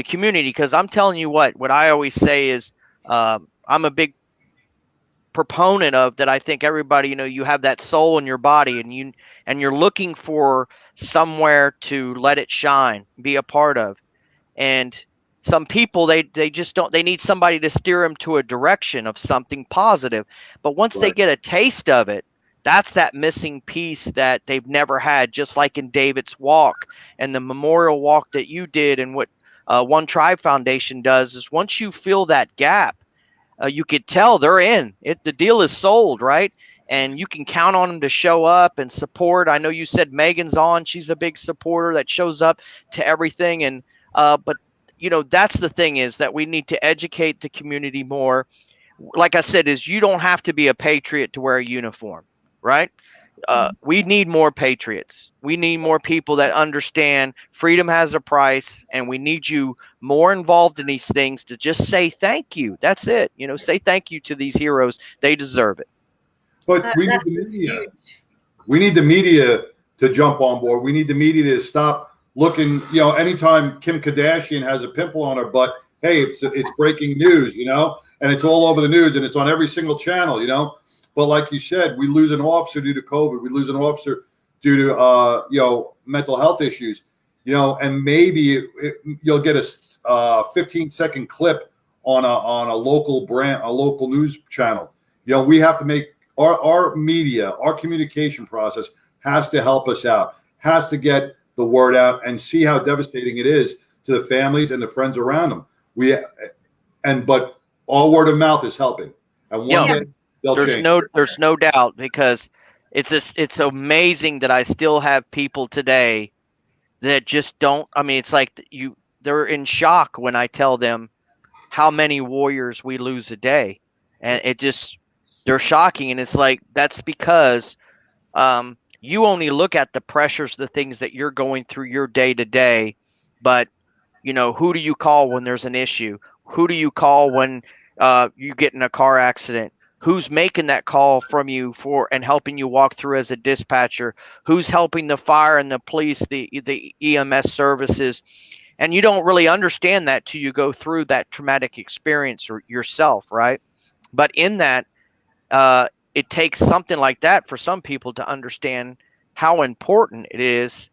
community. Because I'm telling you what I always say is, I'm a big proponent of that. I think everybody, you have that soul in your body, and you're looking for somewhere to let it shine, be a part of. And some people, they just don't, they need somebody to steer them to a direction of something positive. But once they get a taste of it, that's that missing piece that they've never had. Just like in David's walk and the memorial walk that you did, and what One Tribe Foundation does, is once you fill that gap, you could tell they're in it. The deal is sold, right? And you can count on them to show up and support. I know you said Megan's on; she's a big supporter that shows up to everything. And but that's the thing, is that we need to educate the community more. Like I said, is you don't have to be a patriot to wear a uniform, right? We need more patriots. We need more people that understand freedom has a price, and we need you more involved in these things to just say thank you. That's it. Say thank you to these heroes. They deserve it. But we need the media. We need the media to jump on board. We need the media to stop looking. Anytime Kim Kardashian has a pimple on her butt, hey, it's breaking news. And it's all over the news, and it's on every single channel. But like you said, we lose an officer due to COVID. We lose an officer due to mental health issues. And maybe you'll get a 15-second clip on a local brand, a local news channel. We have to make our media, our communication process has to help us out, has to get the word out, and see how devastating it is to the families and the friends around them. But all word of mouth is helping, and one day they'll change. There's no doubt, because it's amazing that I still have people today that just don't. I mean, it's like they're in shock when I tell them how many warriors we lose a day, and they're shocking. And it's like, that's because you only look at the pressures, the things that you're going through your day to day, but who do you call when there's an issue? Who do you call when you get in a car accident? Who's making that call from you and helping you walk through as a dispatcher? Who's helping the fire and the police, the EMS services? And you don't really understand that till you go through that traumatic experience yourself, right? But in that, it takes something like that for some people to understand how important it is,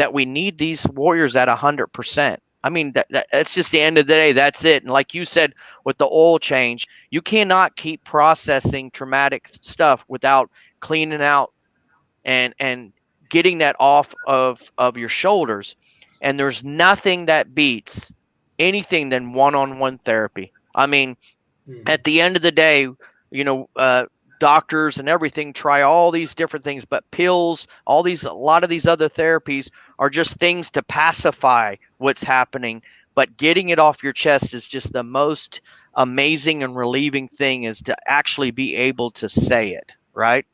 that we need these warriors at 100%. I mean, that's just the end of the day. That's it. And like you said, with the oil change, you cannot keep processing traumatic stuff without cleaning out and getting that off of your shoulders. And there's nothing that beats anything than one-on-one therapy. I mean, at the end of the day, doctors and everything try all these different things, but pills, a lot of these other therapies are just things to pacify what's happening. But getting it off your chest is just the most amazing and relieving thing, is to actually be able to say it, right?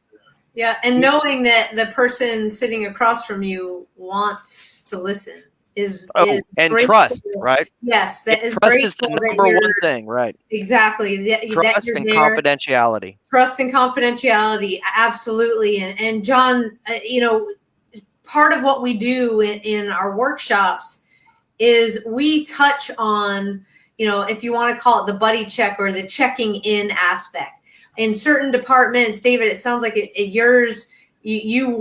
Yeah, and knowing that the person sitting across from you wants to listen is and grateful. Trust, right? Yes, that is trust is the grateful number one thing, right? Exactly. Trust and confidentiality. Trust and confidentiality, absolutely. And John, part of what we do in our workshops is we touch on, if you want to call it the buddy check or the checking in aspect. In certain departments, David, it sounds like yours, you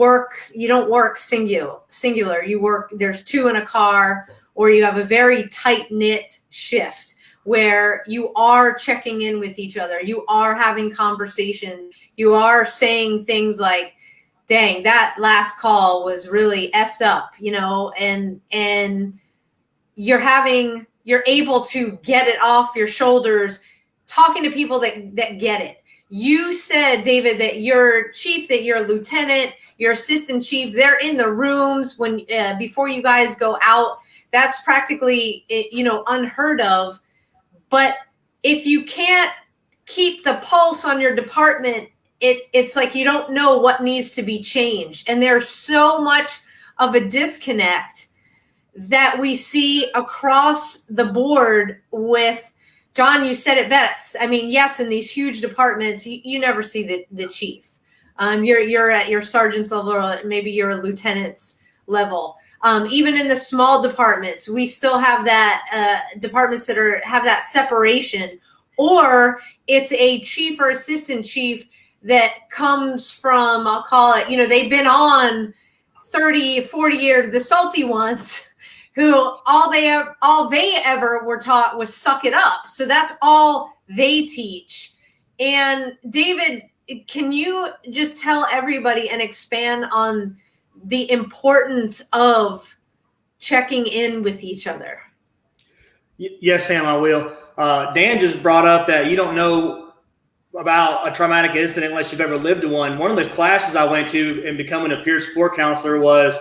don't work singular. You work, there's two in a car, or you have a very tight knit shift where you are checking in with each other. You are having conversation. You are saying things like, dang, that last call was really effed up, and you're able to get it off your shoulders, talking to people that get it. You said, David, that your chief, that your lieutenant, your assistant chief, they're in the rooms when before you guys go out. That's practically, unheard of. But if you can't keep the pulse on your department, it's like you don't know what needs to be changed. And there's so much of a disconnect that we see across the board with, John, you said it best. I mean, yes, in these huge departments, you never see the chief. You're at your sergeant's level, or maybe you're a lieutenant's level. Even in the small departments, we still have that departments that have that separation, or it's a chief or assistant chief that comes from, I'll call it, they've been on 30, 40 years, the salty ones, who all they ever were taught was suck it up. So that's all they teach. And David, can you just tell everybody and expand on the importance of checking in with each other? Yes, Sam, I will. Dan just brought up that you don't know about a traumatic incident unless you've ever lived one. One of the classes I went to in becoming a peer support counselor was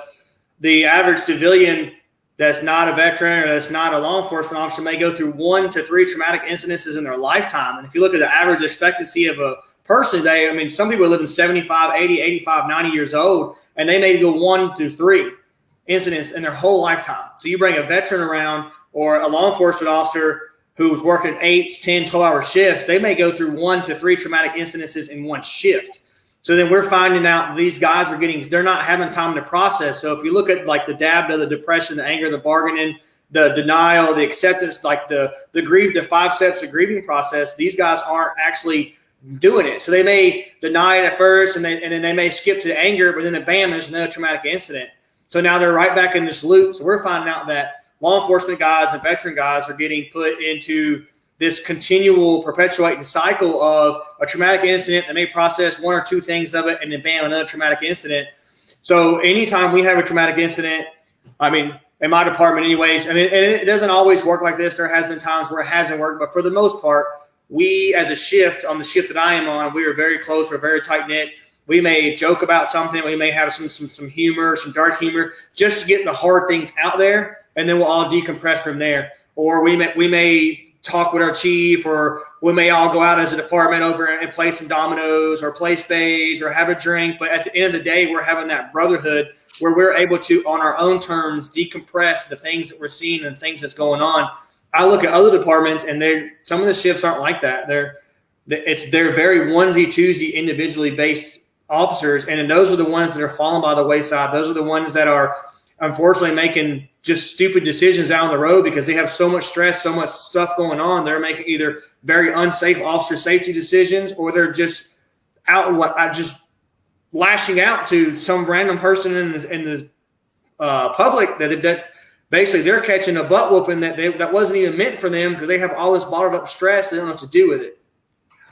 the average civilian that's not a veteran or that's not a law enforcement officer may go through 1 to 3 traumatic incidences in their lifetime. And if you look at the average expectancy of a person today, some people are living 75, 80, 85, 90 years old, and they may go 1 to 3 incidents in their whole lifetime. So you bring a veteran around or a law enforcement officer who's working 8, 10, 12-hour shifts, they may go through 1 to 3 traumatic incidences in one shift. So then we're finding out these guys they're not having time to process. So if you look at like the DABDA, the depression, the anger, the bargaining, the denial, the acceptance, like the grief, the 5 steps of grieving process, these guys aren't actually doing it. So they may deny it at first and then they may skip to the anger, but then bam, there's another traumatic incident. So now they're right back in this loop. So we're finding out that law enforcement guys and veteran guys are getting put into this continual perpetuating cycle of a traumatic incident. They may process 1 or 2 things of it and then bam, another traumatic incident. So anytime we have a traumatic incident, in my department anyways, and it doesn't always work like this. There has been times where it hasn't worked, but for the most part, we as a shift, on the shift that I am on, we are very close. We're very tight knit. We may joke about something. We may have some humor, some dark humor, just to get the hard things out there, and then we'll all decompress from there. Or we may talk with our chief, or we may all go out as a department over and play some dominoes or play spades or have a drink. But at the end of the day, we're having that brotherhood where we're able to, on our own terms, decompress the things that we're seeing and things that's going on. I look at other departments, and some of the shifts aren't like that. They're very onesie twosie individually based officers, and those are the ones that are falling by the wayside. Those are the ones that are unfortunately making just stupid decisions out on the road because they have so much stress, so much stuff going on. They're making either very unsafe officer safety decisions, or they're just out just lashing out to some random person in the public that basically they're catching a butt whooping that wasn't even meant for them because they have all this bottled up stress. They don't know what to do with it.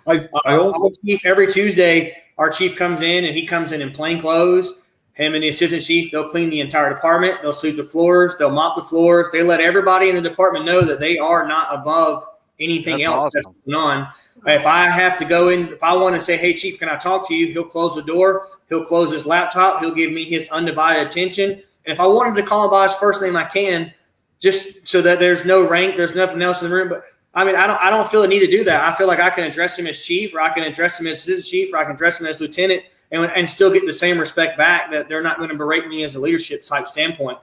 I also Every Tuesday, our chief comes in and he comes in plain clothes. Him and the assistant chief, they'll clean the entire department. They'll sweep the floors. They'll mop the floors. They let everybody in the department know that they are not above anything else that's going on. If I have to go in, if I want to say, hey, chief, can I talk to you? He'll close the door. He'll close his laptop. He'll give me his undivided attention. And if I wanted to call him by his first name, I can, just so that there's no rank, there's nothing else in the room. But I mean, I don't feel the need to do that. I feel like I can address him as chief, or I can address him as assistant chief, or I can address him as lieutenant, and still get the same respect back, that they're not going to berate me as a leadership type standpoint.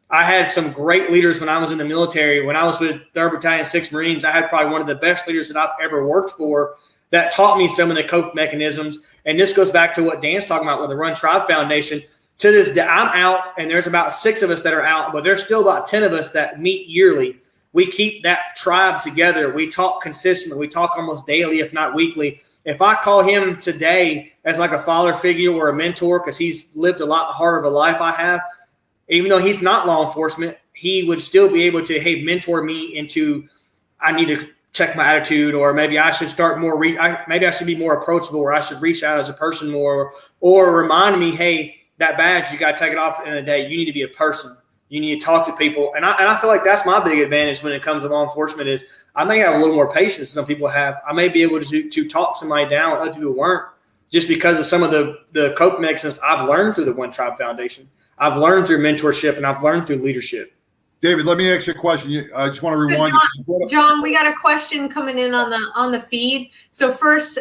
I had some great leaders when I was in the military. When I was with 3rd Battalion, 6th Marines, I had probably one of the best leaders that I've ever worked for that taught me some of the cope mechanisms. And this goes back to what Dan's talking about with the Run Tribe Foundation. To this day, I'm out, and there's about 6 of us that are out, but there's still about 10 of us that meet yearly. We keep that tribe together. We talk consistently. We talk almost daily, if not weekly. If I call him today as like a father figure or a mentor, because he's lived a lot harder of a life I have, even though he's not law enforcement, he would still be able to, hey, mentor me into, I need to check my attitude, or maybe I should start more, maybe I should be more approachable, or I should reach out as a person more, or remind me, hey, that badge, you got to take it off in the day. You need to be a person. You need to talk to people. And I feel like that's my big advantage when it comes to law enforcement is I may have a little more patience than some people have. I may be able to talk somebody down when other people weren't, just because of some of the coping mechanisms I've learned through the One Tribe Foundation. I've learned through mentorship, and I've learned through leadership. David, let me ask you a question. I just want to rewind. John, we got a question coming in on the feed. So first,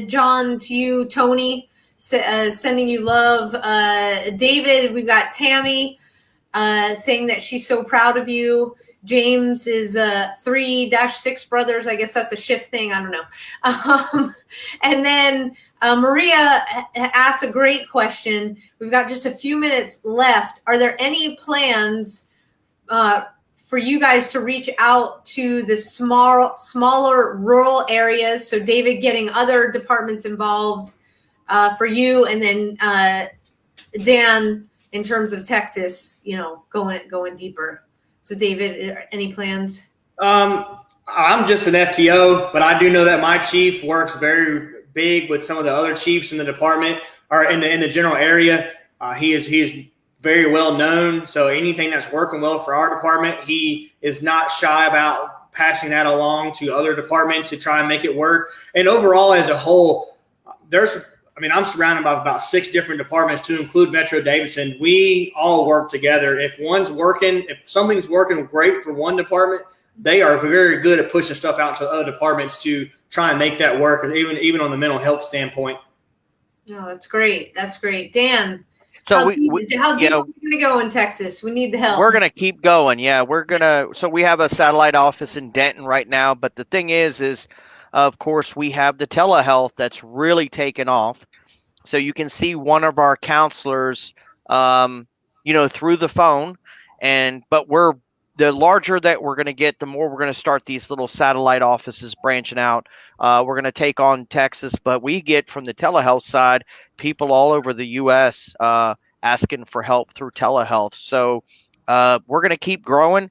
John, to you, Tony, sending you love. David, we've got Tammy saying that she's so proud of you. James is 3-6 brothers. I guess that's a shift thing. I don't know. And then Maria asked a great question. We've got just a few minutes left. Are there any plans for you guys to reach out to the smaller rural areas? So David getting other departments involved for you, and then Dan in terms of Texas, going deeper. So David, any plans? I'm just an FTO, but I do know that my chief works very big with some of the other chiefs in the department or in the general area. He is very well known. So anything that's working well for our department, he is not shy about passing that along to other departments to try and make it work. And overall, as a whole, I'm surrounded by about 6 different departments to include Metro Davidson. We all work together. If something's working great for one department, they are very good at pushing stuff out to other departments to try and make that work, even on the mental health standpoint. Oh, that's great. That's great. Dan, so how deep are we going to go in Texas? We need the help. We're going to keep going. Yeah, so we have a satellite office in Denton right now. But the thing is of course, we have the telehealth that's really taken off. So you can see one of our counselors, through the phone. But the larger that we're going to get, the more we're going to start these little satellite offices branching out. We're going to take on Texas, but we get from the telehealth side people all over the U.S. Asking for help through telehealth. So we're going to keep growing.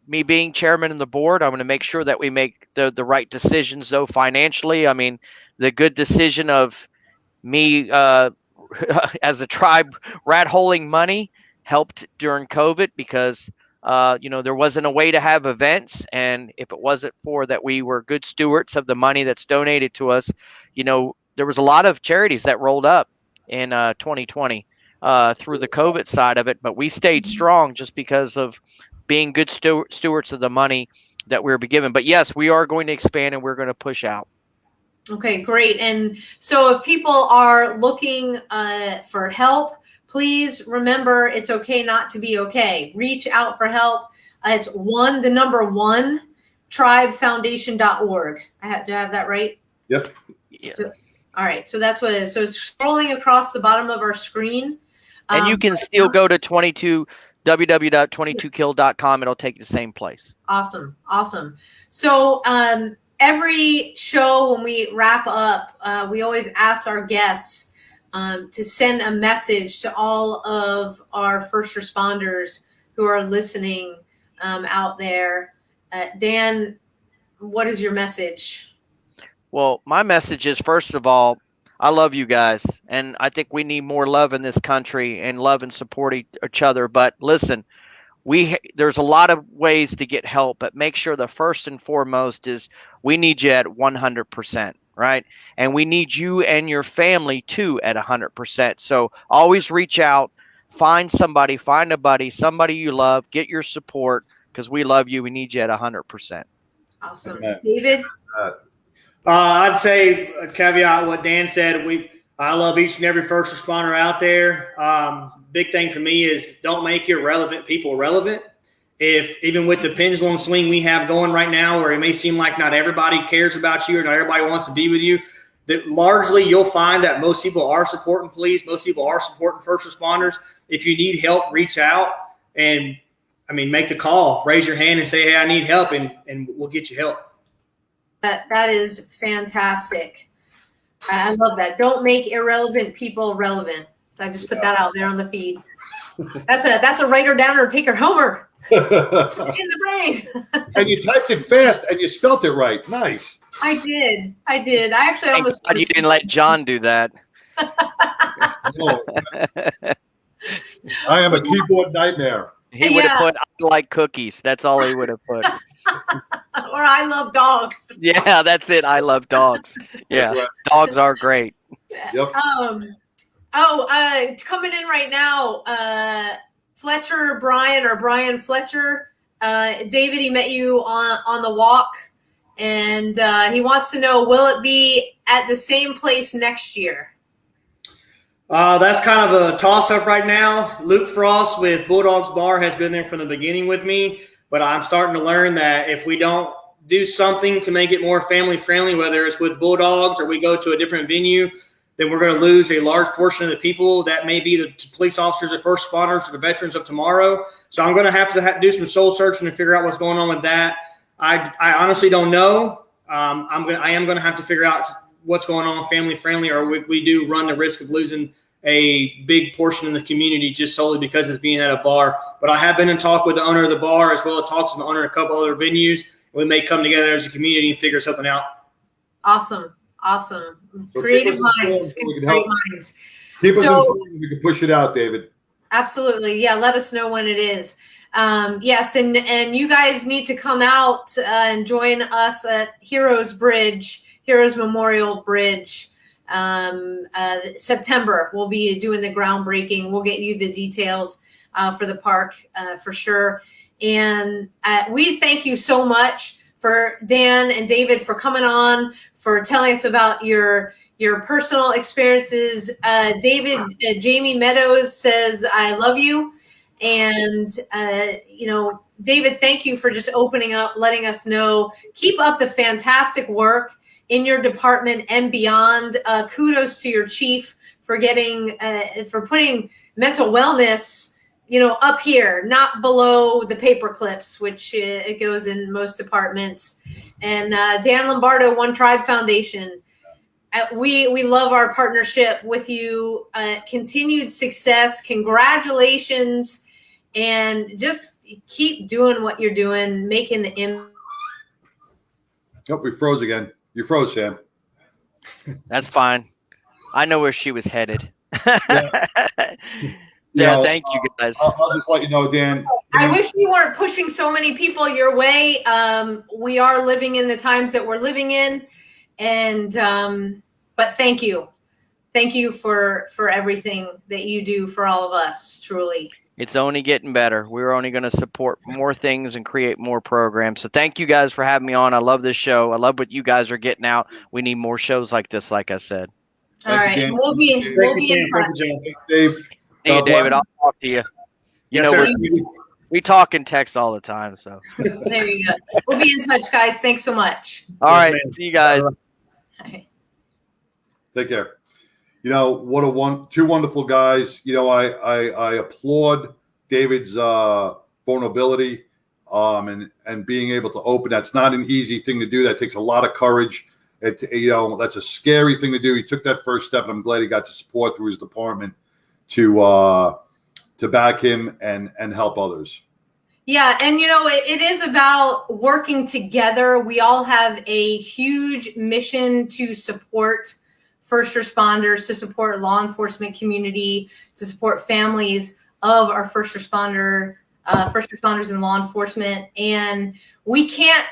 Me being chairman of the board, I'm going to make sure that we make the right decisions, though, financially. I mean, the good decision of me as a tribe rat-holing money helped during COVID because, there wasn't a way to have events. And if it wasn't for that we were good stewards of the money that's donated to us, there was a lot of charities that rolled up in 2020 through the COVID side of it. But we stayed strong just because of being good stewards of the money that we're given. But yes, we are going to expand and we're going to push out. Okay, great. And so if people are looking for help, please remember it's okay not to be okay. Reach out for help. It's the number 1, tribefoundation.org. Do I have that right? Yep. Yeah. All right. So that's what it is. So it's scrolling across the bottom of our screen. And you can still go to www.22kill.com. It'll take you to the same place. Awesome. So every show when we wrap up, we always ask our guests to send a message to all of our first responders who are listening out there. Dan, what is your message? Well, my message is, first of all, I love you guys, and I think we need more love in this country and love and support each other. But listen, there's a lot of ways to get help, but make sure the first and foremost is we need you at 100%, right? And we need you and your family too at 100%. So always reach out, find somebody, find a buddy, somebody you love, get your support, because we love you. We need you at 100%. Awesome. Amen. David? I'd say caveat what Dan said. I love each and every first responder out there. Big thing for me is don't make irrelevant people relevant. If even with the pendulum swing we have going right now, where it may seem like not everybody cares about you or not everybody wants to be with you, that largely you'll find that most people are supporting police. Most people are supporting first responders. If you need help, reach out and, make the call. Raise your hand and say, hey, I need help, and we'll get you help. That is fantastic. I love that. Don't make irrelevant people relevant. So I just put that out there on the feed. That's a writer downer, taker homer in the brain. And you typed it fast and you spelt it right. Nice. I did. I actually almost. You didn't let John do that. No. I am a keyboard nightmare. He would have put, I like cookies. That's all he would have put. Or I love dogs. Yeah, that's it. I love dogs. Yeah, Right. Dogs are great. Yep. Coming in right now, Fletcher Brian or Brian Fletcher. David, he met you on the walk, and he wants to know, will it be at the same place next year? That's kind of a toss-up right now. Luke Frost with Bulldogs Bar has been there from the beginning with me, but I'm starting to learn that if we don't do something to make it more family-friendly, whether it's with Bulldogs or we go to a different venue, then we're going to lose a large portion of the people that may be the police officers or first responders or the veterans of tomorrow. So I'm going to have to do some soul searching to figure out what's going on with that. I honestly don't know. I am going to have to figure out what's going on family-friendly, or we do run the risk of losing a big portion of the community just solely because it's being at a bar. But I have been in talk with the owner of the bar, as well as talks with the owner of a couple other venues. We may come together as a community and figure something out. Awesome. Creative minds. Great minds. We can push it out, David. Absolutely. Yeah, let us know when it is. Yes, and you guys need to come out and join us at Heroes Memorial Bridge. September, we'll be doing the groundbreaking. We'll get you the details for the park for sure. And we thank you so much for Dan and David for coming on, for telling us about your personal experiences. David, Jamie Meadows says, I love you. And, David, thank you for just opening up, letting us know. Keep up the fantastic work in your department and beyond. Kudos to your chief for putting mental wellness, up here, not below the paper clips, which it goes in most departments. And Dan Lombardo, One Tribe Foundation. We love our partnership with you. Continued success. Congratulations. And just keep doing what you're doing, making the impact. Oh, we froze again. You froze, Sam. That's fine. I know where she was headed. Yeah. Thank you guys. I'll just let you know, Dan. I wish we weren't pushing so many people your way. We are living in the times that we're living in, and but thank you for everything that you do for all of us. Truly, it's only getting better. We're only going to support more things and create more programs. So thank you guys for having me on. I love this show. I love what you guys are getting out. We need more shows like this, like I said. All right, we'll be in touch. Dave. See you, David. I'll talk to you. We talk and text all the time. So there you go. We'll be in touch, guys. Thanks so much. All right. See you guys. Bye. Take care. Two wonderful guys. I applaud David's vulnerability and being able to open. That's not an easy thing to do. That takes a lot of courage. That's a scary thing to do. He took that first step, and I'm glad he got the support through his department to back him and help others. Yeah, and it is about working together. We all have a huge mission to support first responders, to support law enforcement community, to support families of our first responders and law enforcement. And we can't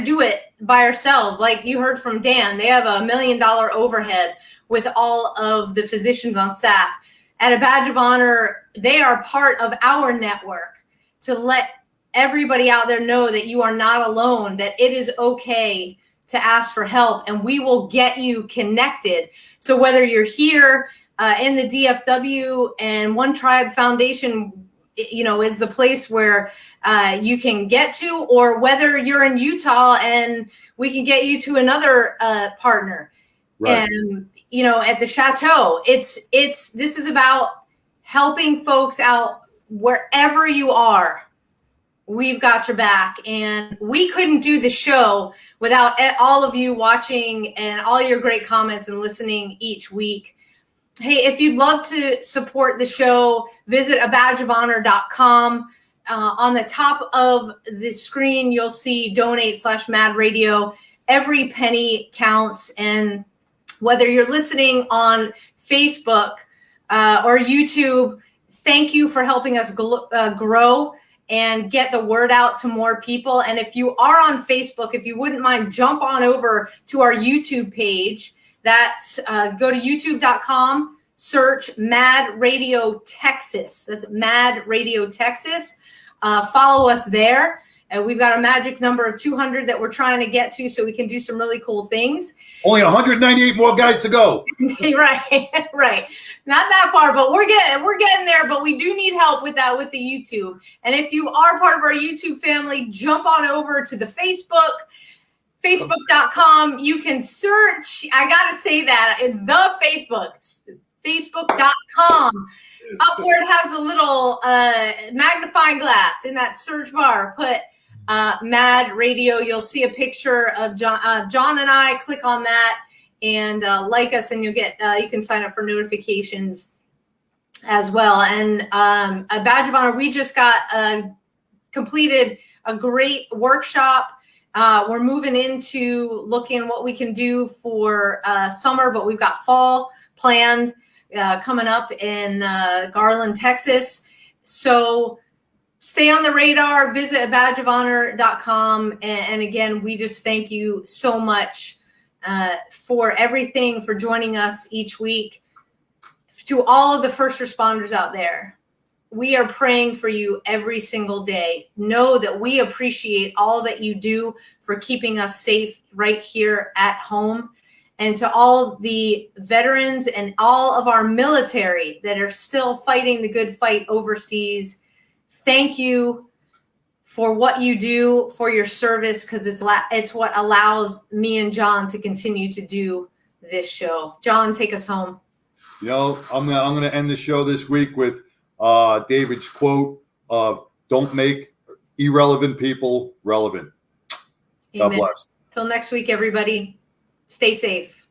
do it by ourselves. Like you heard from Dan, they have $1 million overhead with all of the physicians on staff. At a Badge of Honor, they are part of our network to let everybody out there know that you are not alone, that it is okay to ask for help, and we will get you connected. So whether you're here in the DFW and One Tribe Foundation, is the place where you can get to, or whether you're in Utah and we can get you to another partner. Right. And, at the Chateau, this is about helping folks out wherever you are. We've got your back, and we couldn't do the show without all of you watching and all your great comments and listening each week. Hey, if you'd love to support the show, visit abadgeofhonor.com. On the top of the screen, you'll see donate/Mad Radio. Every penny counts. And whether you're listening on Facebook or YouTube, thank you for helping us grow and get the word out to more people. And if you are on Facebook, if you wouldn't mind, jump on over to our YouTube page. That's go to youtube.com, search Mad Radio Texas. That's Mad Radio Texas. Follow us there. We've got a magic number of 200 that we're trying to get to, so we can do some really cool things. Only 198 more guys to go. Right. Not that far, but we're getting there. But we do need help with that, with the YouTube. And if you are part of our YouTube family, jump on over to the Facebook.com. You can search. I gotta say that the Facebook.com. Up where it has the little magnifying glass in that search bar, put Mad Radio. You'll see a picture of John and I. Click on that and like us, and you'll get you can sign up for notifications as well. And a Badge of Honor, we just got completed a great workshop. We're moving into looking what we can do for summer, but we've got fall planned coming up in Garland, Texas. So stay on the radar, visit badgeofhonor.com. And again, we just thank you so much for everything, for joining us each week. To all of the first responders out there, we are praying for you every single day. Know that we appreciate all that you do for keeping us safe right here at home. And to all the veterans and all of our military that are still fighting the good fight overseas, thank you for what you do, for your service, because it's what allows me and John to continue to do this show. John, take us home. I'm gonna end the show this week with David's quote of "Don't make irrelevant people relevant." Amen. God bless. Till next week, everybody. Stay safe.